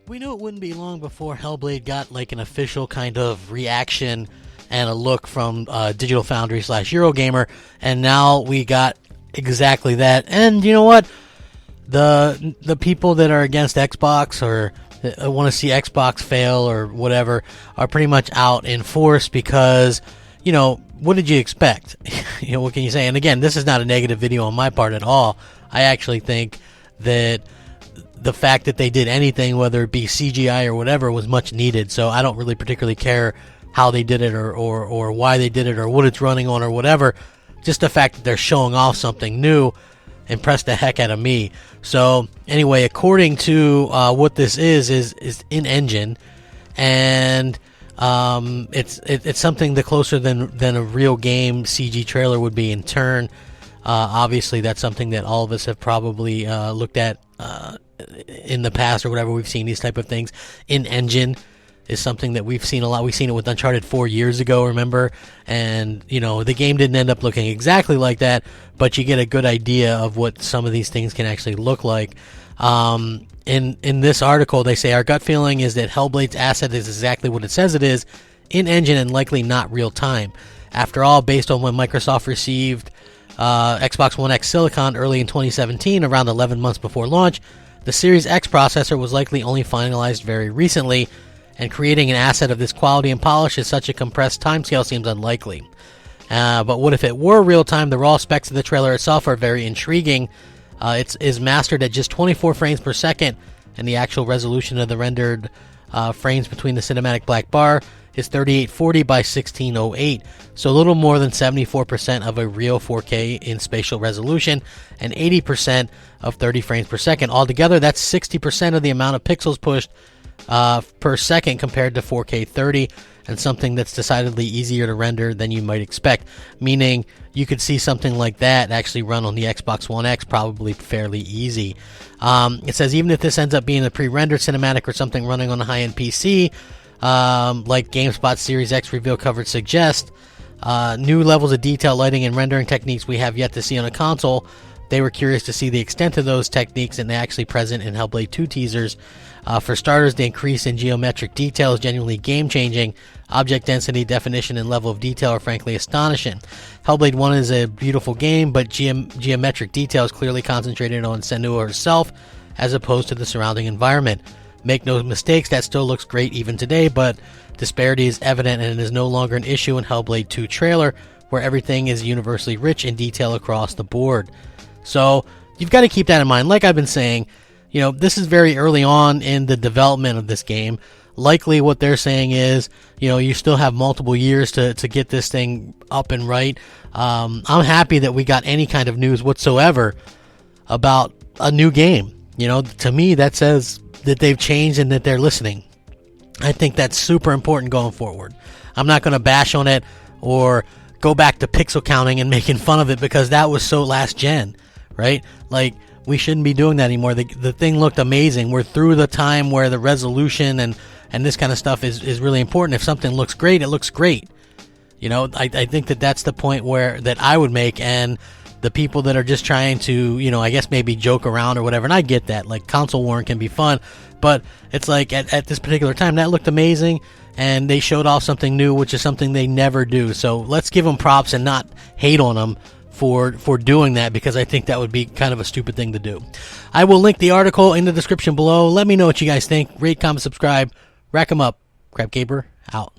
We knew it wouldn't be long before Hellblade got like an official kind of reaction and a look from Digital Foundry / Eurogamer, and now we got exactly that. And you know what? The people that are against Xbox or want to see Xbox fail or whatever are pretty much out in force because, you know, what did you expect? You know, what can you say? And again, this is not a negative video on my part at all. I actually think that the fact that they did anything, whether it be CGI or whatever, was much needed. So I don't really particularly care how they did it or why they did it or what it's running on or whatever. Just the fact that they're showing off something new impressed the heck out of me. So anyway, according to what this is in engine, and it's something that closer than a real game CG trailer would be in turn. Obviously, that's something that all of us have probably looked at in the past or whatever. We've seen these type of things. In engine is something that we've seen a lot. We've seen it with Uncharted 4 years ago, remember? And, you know, the game didn't end up looking exactly like that, but you get a good idea of what some of these things can actually look like. In this article, they say, our gut feeling is that Hellblade's asset is exactly what it says it is, in engine and likely not real time. After all, based on when Microsoft received Xbox One X Silicon early in 2017, around 11 months before launch, the Series X processor was likely only finalized very recently, and creating an asset of this quality and polish at such a compressed timescale seems unlikely. But what if it were real-time? The raw specs of the trailer itself are very intriguing. It is mastered at just 24 frames per second, and the actual resolution of the rendered frames between the cinematic black bar is 3840 by 1608, so a little more than 74% of a real 4K in spatial resolution, and 80% of 30 frames per second. Altogether, that's 60% of the amount of pixels pushed per second compared to 4K 30, and something that's decidedly easier to render than you might expect, meaning you could see something like that actually run on the Xbox One X probably fairly easy. It says even if this ends up being a pre-rendered cinematic or something running on a high-end PC, like GameSpot Series X reveal coverage suggests, new levels of detail, lighting, and rendering techniques we have yet to see on a console. They were curious to see the extent of those techniques, and they're actually present in Hellblade 2 teasers. For starters, the increase in geometric detail is genuinely game-changing. Object density, definition, and level of detail are frankly astonishing. Hellblade 1 is a beautiful game, but geometric detail is clearly concentrated on Senua herself as opposed to the surrounding environment. Make no mistakes, that still looks great even today, but disparity is evident and it is no longer an issue in Hellblade 2 trailer, where everything is universally rich in detail across the board. So you've got to keep that in mind. Like I've been saying, you know, this is very early on in the development of this game. Likely what they're saying is, you know, you still have multiple years to get this thing up and right. I'm happy that we got any kind of news whatsoever about a new game. You know, to me, that says that they've changed and that they're listening. I think that's super important going forward. I'm not going to bash on it or go back to pixel counting and making fun of it because that was so last gen, right? Like, we shouldn't be doing that anymore. The thing looked amazing. We're through the time where the resolution and this kind of stuff is really important. If something looks great, it looks great. You know, I think that that's the point that I would make, and the people that are just trying to, you know, I guess maybe joke around or whatever, and I get that. Like, console warring can be fun, but it's like at this particular time, that looked amazing, and they showed off something new, which is something they never do. So let's give them props and not hate on them for doing that, because I think that would be kind of a stupid thing to do. I will link the article in the description below. Let me know what you guys think. Rate, comment, subscribe. Rack 'em up. Crapgamer out.